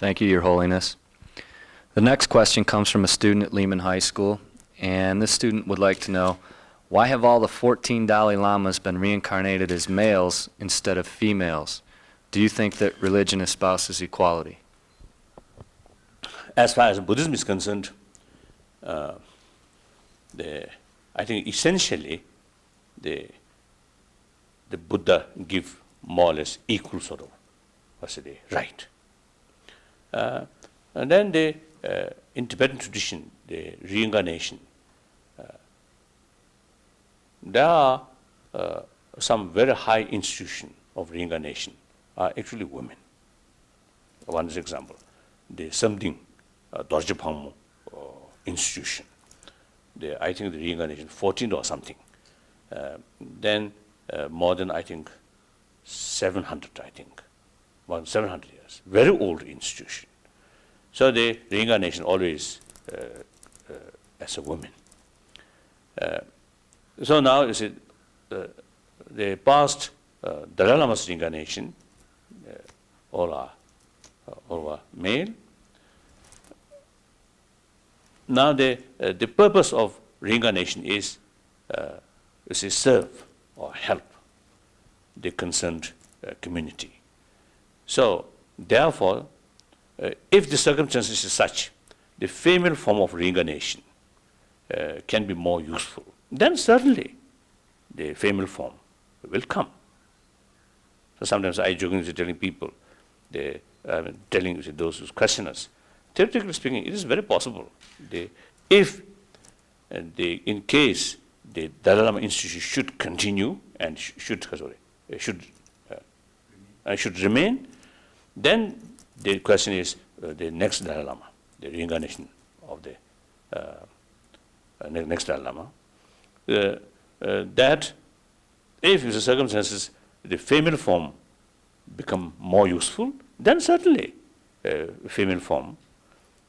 Thank you, Your Holiness. The next question comes from a student at Lehman High School, and this student would like to know, why have all the 14 Dalai Lamas been reincarnated as males instead of females? Do you think that religion espouses equality? As far as Buddhism is concerned, I think essentially the Buddha give more or less equal sort of right. And then in Tibetan tradition, the reincarnation, there are some very high institution of reincarnation are actually women. One is example, the Samding Dorje Phangmo institution. I think the reincarnation 14 or something. Then more than I think 700, I think, more than 700 years. Very old institution. So the reincarnation always as a woman. So now you see the past Dalai Lama's reincarnation, all are male. Now the purpose of reincarnation is serve or help the concerned community. So therefore, if the circumstances is such, the female form of reincarnation can be more useful, then certainly the female form will come. So sometimes I jokingly telling people, telling those who question us, theoretically speaking, it is very possible. If in case the Dalai Lama Institute should continue and should remain, then the question is the next Dalai Lama, the reincarnation of the next Dalai Lama. That if the circumstances, the female form become more useful, then certainly female form.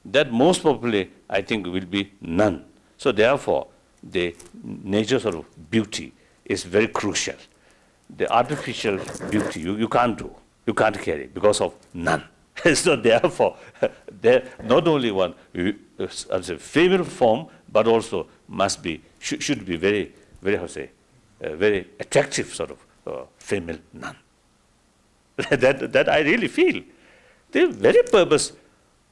That most probably, I think, will be none. So therefore, the nature sort of beauty is very crucial. The artificial beauty you can't do, you can't carry because of none. So therefore, there not only one as a female form, but also should be very very attractive sort of female nun. that I really feel. The very purpose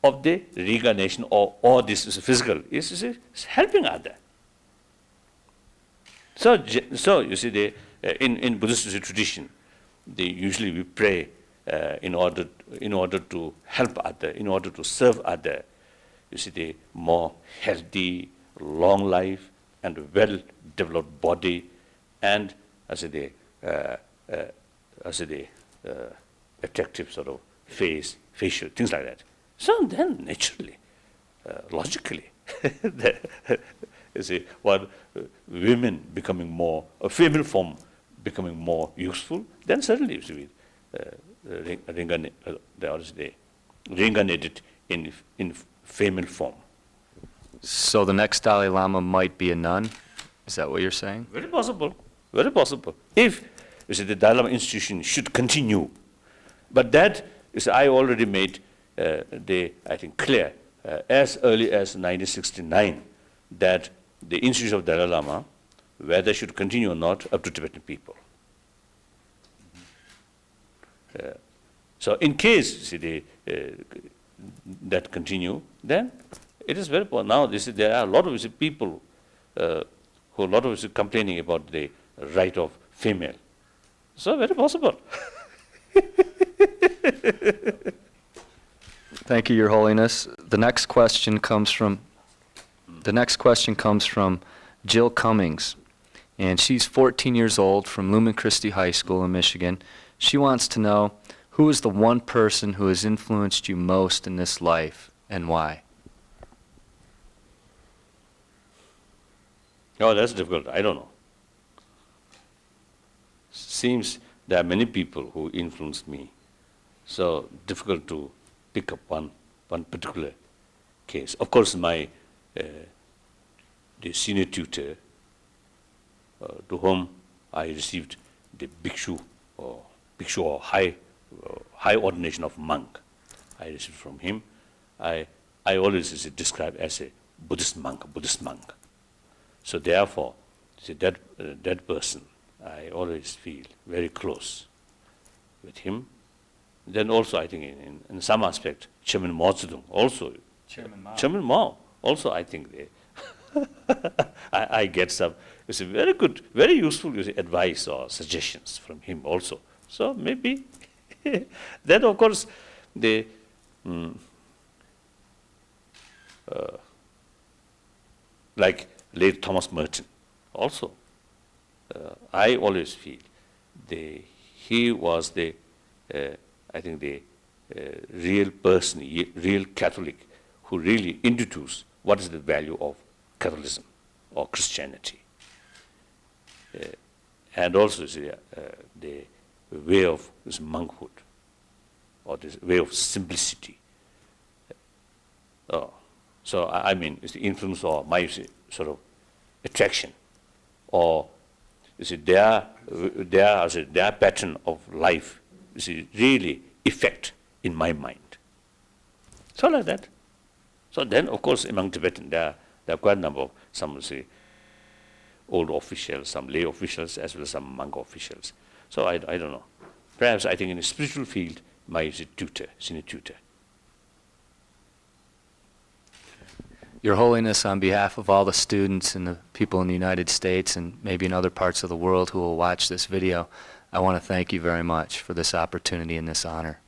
of the reincarnation or this physical is helping other. So you see, in Buddhist tradition, usually we pray in order to help other, in order to serve other. You see, the more healthy, long life, and well-developed body, and attractive sort of facial things like that. So then, naturally, logically, you see, women becoming more, a female form becoming more useful, then certainly you see, reincarnated in female form. So the next Dalai Lama might be a nun? Is that what you're saying? Very possible. Very possible. If you see, the Dalai Lama institution should continue, but that is I already made I think clear as early as 1969 that the institution of Dalai Lama, whether should continue or not, up to Tibetan people. So in case see, that continue, then it is very important. Now there are a lot of people who are complaining about the right of female. So very possible. Thank you, Your Holiness. The next question comes from Jill Cummings, and she's 14 years old from Lumen Christi High School in Michigan. She wants to know, who is the one person who has influenced you most in this life, and why? Oh, that's difficult. I don't know. Seems there are many people who influenced me. So difficult to pick up one particular case. Of course, the senior tutor to whom I received the bhikshu or high ordination of monk. I received from him. I always describe as a Buddhist monk. So therefore, that person, I always feel very close with him. Then also, I think in some aspect, Chairman Mao Zedong also. Chairman Mao also, I think I get some. It's a very good, very useful advice or suggestions from him also. So maybe then of course the like late Thomas Merton also. I always feel he was the I think the real person, real Catholic who really introduced what is the value of Catholicism or Christianity. And also the way of this monkhood or this way of simplicity. So I mean, it's the influence or my sort of attraction, or their pattern of life really effect in my mind. So like that. So then, of course, among Tibetan, there are quite a number of some old officials, some lay officials, as well as some monk officials. So I don't know. Perhaps I think in the spiritual field, my tutor, senior tutor. Your Holiness, on behalf of all the students and the people in the United States and maybe in other parts of the world who will watch this video, I want to thank you very much for this opportunity and this honor.